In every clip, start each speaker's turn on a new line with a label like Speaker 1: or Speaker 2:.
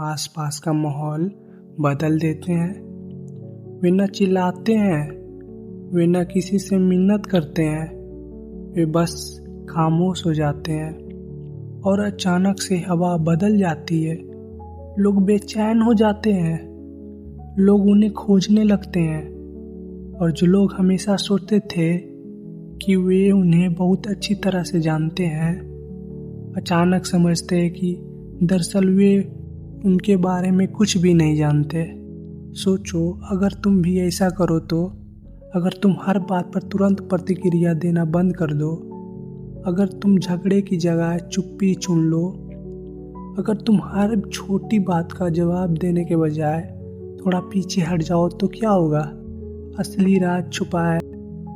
Speaker 1: आसपास का माहौल बदल देते हैं। वे न चिल्लाते हैं, वे न किसी से मिन्नत करते हैं, वे बस खामोश हो जाते हैं और अचानक से हवा बदल जाती है। लोग बेचैन हो जाते हैं, लोग उन्हें खोजने लगते हैं और जो लोग हमेशा सोचते थे कि वे उन्हें बहुत अच्छी तरह से जानते हैं, अचानक समझते हैं कि दरअसल वे उनके बारे में कुछ भी नहीं जानते। सोचो, अगर तुम भी ऐसा करो तो अगर तुम हर बात पर तुरंत प्रतिक्रिया देना बंद कर दो, अगर तुम झगड़े की जगह चुप्पी चुन लो, अगर तुम हर छोटी बात का जवाब देने के बजाय थोड़ा पीछे हट जाओ तो क्या होगा? असली राज छुपा है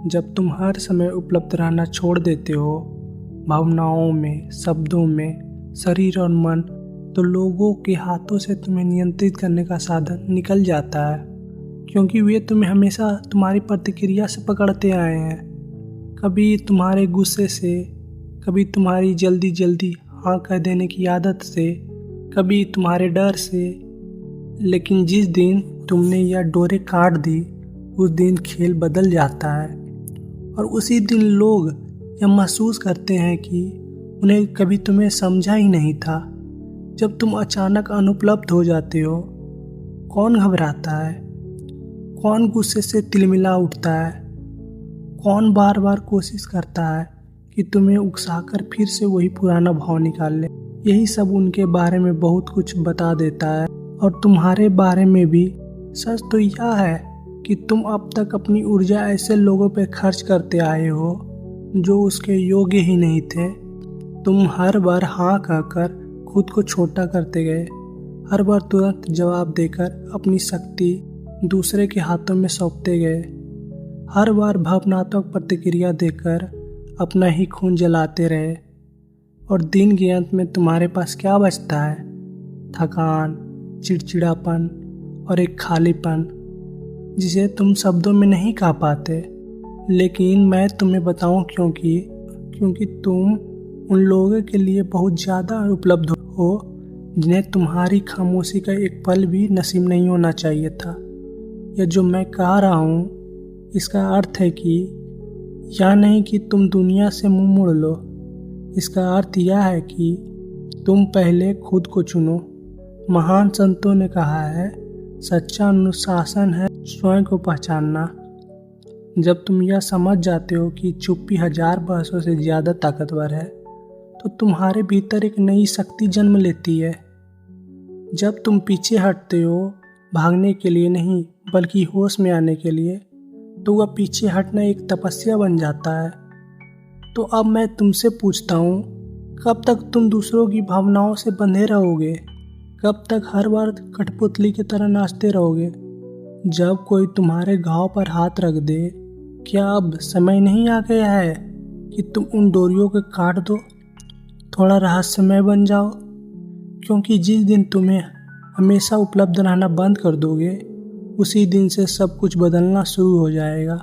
Speaker 1: जब तुम हर समय उपलब्ध रहना छोड़ देते हो, भावनाओं में, शब्दों में, शरीर और मन, तो लोगों के हाथों से तुम्हें नियंत्रित करने का साधन निकल जाता है, क्योंकि वे तुम्हें हमेशा तुम्हारी प्रतिक्रिया से पकड़ते आए हैं। कभी तुम्हारे गुस्से से, कभी तुम्हारी जल्दी जल्दी हाँ कह देने की आदत से, कभी तुम्हारे डर से। लेकिन जिस दिन तुमने यह डोरे काट दी, उस दिन खेल बदल जाता है और उसी दिन लोग यह महसूस करते हैं कि उन्हें कभी तुम्हें समझा ही नहीं था। जब तुम अचानक अनुपलब्ध हो जाते हो, कौन घबराता है, कौन गुस्से से तिलमिला उठता है, कौन बार बार कोशिश करता है कि तुम्हें उकसाकर फिर से वही पुराना भाव निकाल ले। यही सब उनके बारे में बहुत कुछ बता देता है और तुम्हारे बारे में भी। सच तो यह है कि तुम अब तक अपनी ऊर्जा ऐसे लोगों पर खर्च करते आए हो जो उसके योग्य ही नहीं थे। तुम हर बार हाँ कहकर खुद को छोटा करते गए, हर बार तुरंत जवाब देकर अपनी शक्ति दूसरे के हाथों में सौंपते गए, हर बार भावनात्मक प्रतिक्रिया देकर अपना ही खून जलाते रहे। और दिन के अंत में तुम्हारे पास क्या बचता है? थकान, चिड़चिड़ापन और एक खालीपन जिसे तुम शब्दों में नहीं कह पाते। लेकिन मैं तुम्हें बताऊं क्योंकि तुम उन लोगों के लिए बहुत ज़्यादा उपलब्ध हो जिन्हें तुम्हारी खामोशी का एक पल भी नसीब नहीं होना चाहिए था। यह जो मैं कह रहा हूँ, इसका अर्थ है कि यह नहीं कि तुम दुनिया से मुंह मोड़ लो। इसका अर्थ यह है कि तुम पहले खुद को चुनो। महान संतों ने कहा है, सच्चा अनुशासन है स्वयं को पहचानना। जब तुम यह समझ जाते हो कि चुप्पी 1000 बहसों से ज़्यादा ताकतवर है, तो तुम्हारे भीतर एक नई शक्ति जन्म लेती है। जब तुम पीछे हटते हो, भागने के लिए नहीं बल्कि होश में आने के लिए, तो वह पीछे हटना एक तपस्या बन जाता है। तो अब मैं तुमसे पूछता हूँ, कब तक तुम दूसरों की भावनाओं से बंधे रहोगे? कब तक हर बार कठपुतली की तरह नाचते रहोगे जब कोई तुम्हारे घाव पर हाथ रख दे? क्या अब समय नहीं आ गया है कि तुम उन डोरियों को काट दो, थोड़ा रहस्यमय बन जाओ? क्योंकि जिस दिन तुम्हें हमेशा उपलब्ध रहना बंद कर दोगे, उसी दिन से सब कुछ बदलना शुरू हो जाएगा।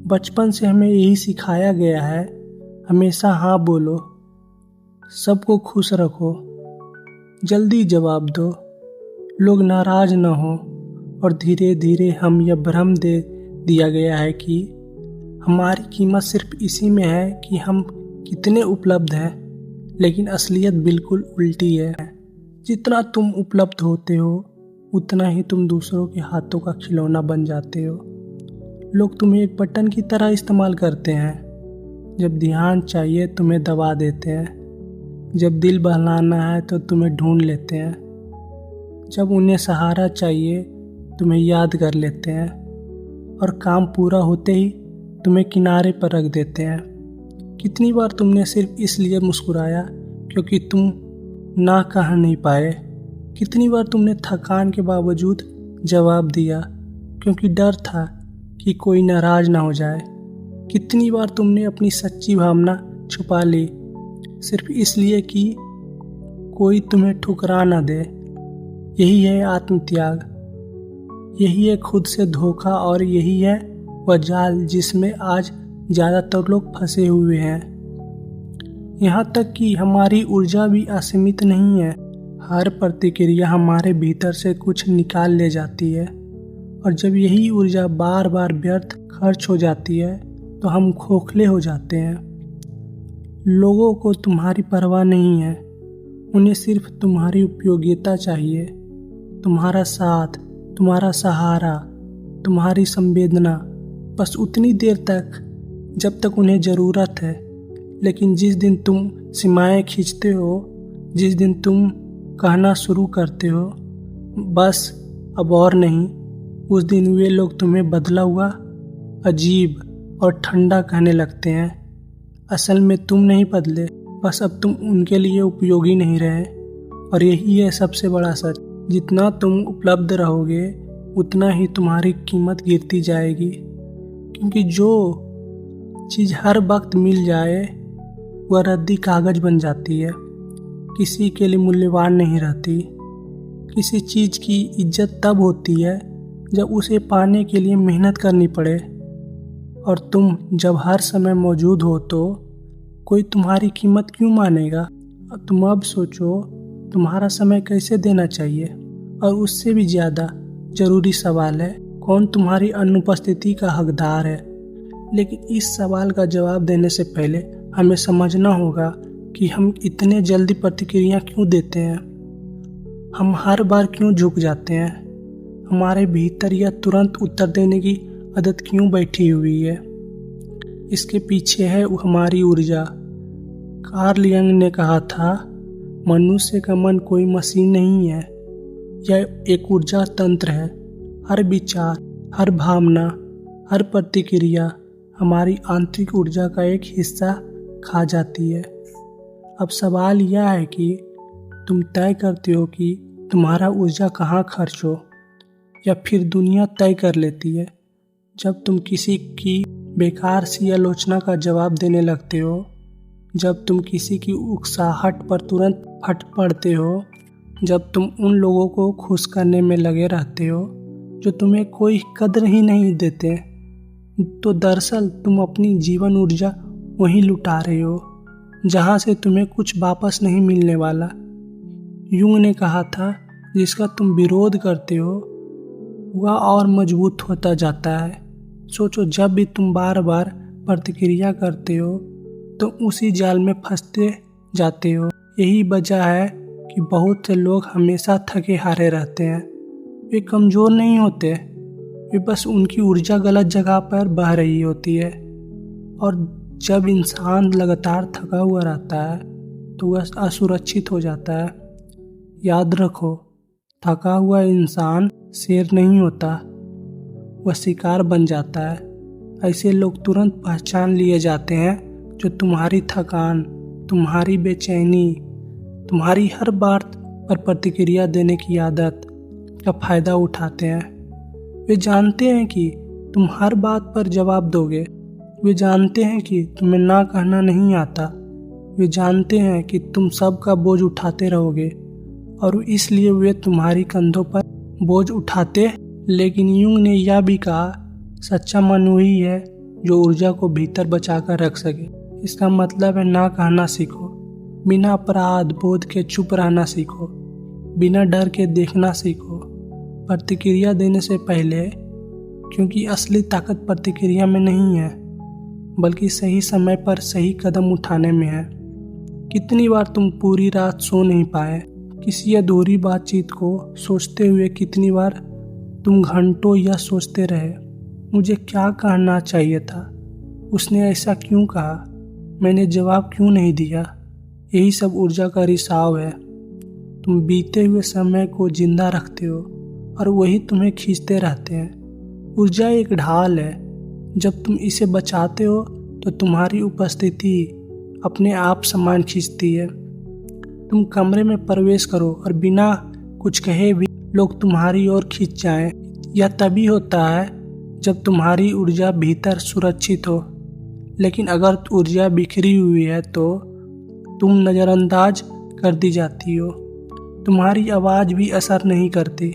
Speaker 1: बचपन से हमें यही सिखाया गया है, हमेशा हाँ बोलो, सबको खुश रखो, जल्दी जवाब दो, लोग नाराज न हो। और धीरे धीरे हम यह भ्रम दे दिया गया है कि हमारी कीमत सिर्फ इसी में है कि हम कितने उपलब्ध हैं, लेकिन असलियत बिल्कुल उल्टी है। जितना तुम उपलब्ध होते हो, उतना ही तुम दूसरों के हाथों का खिलौना बन जाते हो। लोग तुम्हें एक बटन की तरह इस्तेमाल करते हैं। जब ध्यान चाहिए तुम्हें दबा देते हैं, जब दिल बहलाना है तो तुम्हें ढूंढ लेते हैं, जब उन्हें सहारा चाहिए तुम्हें याद कर लेते हैं और काम पूरा होते ही तुम्हें किनारे पर रख देते हैं। कितनी बार तुमने सिर्फ इसलिए मुस्कुराया क्योंकि तुम ना कह नहीं पाए? कितनी बार तुमने थकान के बावजूद जवाब दिया क्योंकि डर था कि कोई नाराज ना हो जाए? कितनी बार तुमने अपनी सच्ची भावना छुपा ली सिर्फ इसलिए कि कोई तुम्हें ठुकरा ना दे? यही है आत्मत्याग, यही है खुद से धोखा और यही है वह जाल जिसमें आज ज़्यादातर लोग फंसे हुए हैं। यहाँ तक कि हमारी ऊर्जा भी असीमित नहीं है। हर प्रतिक्रिया हमारे भीतर से कुछ निकाल ले जाती है, और जब यही ऊर्जा बार बार व्यर्थ खर्च हो जाती है तो हम खोखले हो जाते हैं। लोगों को तुम्हारी परवाह नहीं है, उन्हें सिर्फ तुम्हारी उपयोगिता चाहिए, तुम्हारा साथ, तुम्हारा सहारा, तुम्हारी संवेदना, बस उतनी देर तक जब तक उन्हें ज़रूरत है। लेकिन जिस दिन तुम सीमाएं खींचते हो, जिस दिन तुम कहना शुरू करते हो बस अब और नहीं, उस दिन वे लोग तुम्हें बदला हुआ, अजीब और ठंडा कहने लगते हैं। असल में तुम नहीं बदले, बस अब तुम उनके लिए उपयोगी नहीं रहे। और यही है सबसे बड़ा सच, जितना तुम उपलब्ध रहोगे उतना ही तुम्हारी कीमत गिरती जाएगी। क्योंकि जो चीज़ हर वक्त मिल जाए वह रद्दी कागज बन जाती है, किसी के लिए मूल्यवान नहीं रहती। किसी चीज़ की इज्जत तब होती है जब उसे पाने के लिए मेहनत करनी पड़े, और तुम जब हर समय मौजूद हो तो कोई तुम्हारी कीमत क्यों मानेगा। तुम अब सोचो तुम्हारा समय कैसे देना चाहिए। और उससे भी ज़्यादा ज़रूरी सवाल है, कौन तुम्हारी अनुपस्थिति का हकदार है। लेकिन इस सवाल का जवाब देने से पहले हमें समझना होगा कि हम इतने जल्दी प्रतिक्रिया क्यों देते हैं, हम हर बार क्यों झुक जाते हैं, हमारे भीतर यह तुरंत उत्तर देने की आदत क्यों बैठी हुई है। इसके पीछे है हमारी ऊर्जा। कार्ल यंग ने कहा था, मनुष्य का मन कोई मशीन नहीं है, यह एक ऊर्जा तंत्र है। हर विचार, हर भावना, हर प्रतिक्रिया हमारी आंतरिक ऊर्जा का एक हिस्सा खा जाती है। अब सवाल यह है कि तुम तय करते हो कि तुम्हारा ऊर्जा कहाँ खर्च हो, या फिर दुनिया तय कर लेती है। जब तुम किसी की बेकार सी आलोचना का जवाब देने लगते हो, जब तुम किसी की उकसाहट पर तुरंत फट पड़ते हो, जब तुम उन लोगों को खुश करने में लगे रहते हो जो तुम्हें कोई कदर ही नहीं देते, तो दरअसल तुम अपनी जीवन ऊर्जा वहीं लुटा रहे हो जहाँ से तुम्हें कुछ वापस नहीं मिलने वाला। यूंग ने कहा था, जिसका तुम विरोध करते हो वह और मजबूत होता जाता है। सोचो, जब भी तुम बार बार प्रतिक्रिया करते हो तो उसी जाल में फंसते जाते हो। यही वजह है कि बहुत से लोग हमेशा थके हारे रहते हैं। वे कमज़ोर नहीं होते, वे बस उनकी ऊर्जा गलत जगह पर बह रही होती है। और जब इंसान लगातार थका हुआ रहता है तो वह असुरक्षित हो जाता है। याद रखो, थका हुआ इंसान शेर नहीं होता, वह शिकार बन जाता है। ऐसे लोग तुरंत पहचान लिए जाते हैं जो तुम्हारी थकान, तुम्हारी बेचैनी, तुम्हारी हर बात पर प्रतिक्रिया देने की आदत का फ़ायदा उठाते हैं। वे जानते हैं कि तुम हर बात पर जवाब दोगे, वे जानते हैं कि तुम्हें ना कहना नहीं आता, वे जानते हैं कि तुम सबका बोझ उठाते रहोगे, और इसलिए वे तुम्हारी कंधों पर बोझ उठाते। लेकिन यूंग ने यह भी कहा, सच्चा मन वही है जो ऊर्जा को भीतर बचा कर रख सके। इसका मतलब है ना कहना सीखो, बिना अपराध बोध के चुप रहना सीखो, बिना डर के देखना सीखो प्रतिक्रिया देने से पहले, क्योंकि असली ताकत प्रतिक्रिया में नहीं है बल्कि सही समय पर सही कदम उठाने में है। कितनी बार तुम पूरी रात सो नहीं पाए किसी अधूरी बातचीत को सोचते हुए, कितनी बार तुम घंटों यह सोचते रहे, मुझे क्या कहना चाहिए था, उसने ऐसा क्यों कहा, मैंने जवाब क्यों नहीं दिया। यही सब ऊर्जा का रिसाव है। तुम बीते हुए समय को जिंदा रखते हो और वही तुम्हें खींचते रहते हैं। ऊर्जा एक ढाल है, जब तुम इसे बचाते हो तो तुम्हारी उपस्थिति अपने आप सामान खींचती है। तुम कमरे में प्रवेश करो और बिना कुछ कहे भी लोग तुम्हारी ओर खींच जाएं। यह तभी होता है जब तुम्हारी ऊर्जा भीतर सुरक्षित हो। लेकिन अगर ऊर्जा बिखरी हुई है तो तुम नज़रअंदाज कर दी जाती हो, तुम्हारी आवाज़ भी असर नहीं करती,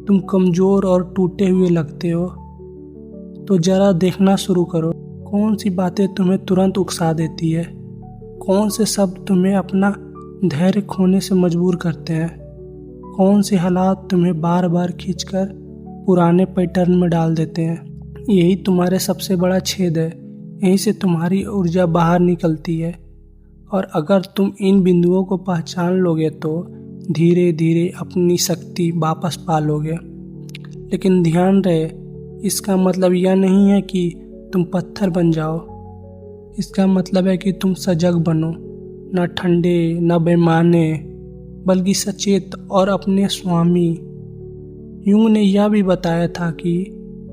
Speaker 1: तुम कमज़ोर और टूटे हुए लगते हो। तो ज़रा देखना शुरू करो, कौन सी बातें तुम्हें तुरंत उकसा देती है, कौन से शब्द तुम्हें अपना धैर्य खोने से मजबूर करते हैं। कौन से हालात तुम्हें बार बार खींचकर पुराने पैटर्न में डाल देते हैं। यही तुम्हारे सबसे बड़ा छेद है, यहीं से तुम्हारी ऊर्जा बाहर निकलती है। और अगर तुम इन बिंदुओं को पहचान लोगे तो धीरे धीरे अपनी शक्ति वापस पा लोगे। लेकिन ध्यान रहे, इसका मतलब यह नहीं है कि तुम पत्थर बन जाओ। इसका मतलब है कि तुम सजग बनो, न ठंडे न बेमाने, बल्कि सचेत और अपने स्वामी। यूंग ने यह भी बताया था कि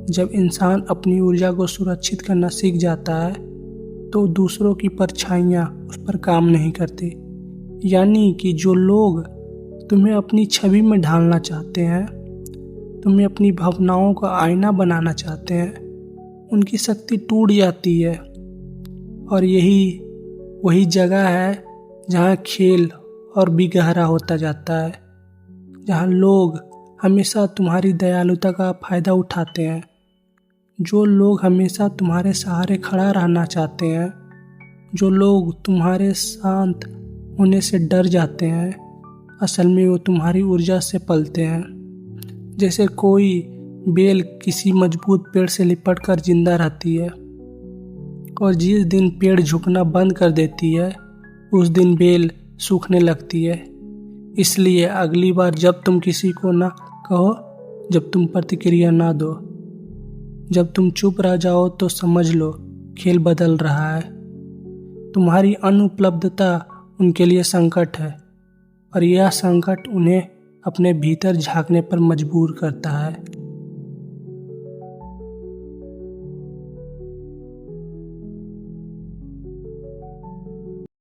Speaker 1: जब इंसान अपनी ऊर्जा को सुरक्षित करना सीख जाता है तो दूसरों की परछाइयाँ उस पर काम नहीं करती। यानी कि जो लोग तुम्हें अपनी छवि में ढालना चाहते हैं, तुम्हें अपनी भावनाओं का आईना बनाना चाहते हैं, उनकी शक्ति टूट जाती है। और यही वही जगह है जहाँ खेल और भी गहरा होता जाता है, जहाँ लोग हमेशा तुम्हारी दयालुता का फ़ायदा उठाते हैं। जो लोग हमेशा तुम्हारे सहारे खड़ा रहना चाहते हैं, जो लोग तुम्हारे शांत होने से डर जाते हैं, असल में वो तुम्हारी ऊर्जा से पलते हैं। जैसे कोई बेल किसी मजबूत पेड़ से लिपट कर जिंदा रहती है, और जिस दिन पेड़ झुकना बंद कर देती है उस दिन बेल सूखने लगती है। इसलिए अगली बार जब तुम किसी को ना कहो, जब तुम प्रतिक्रिया ना दो, जब तुम चुप रह जाओ, तो समझ लो खेल बदल रहा है। तुम्हारी अनुपलब्धता उनके लिए संकट है, और यह संकट उन्हें अपने भीतर झांकने पर मजबूर करता है।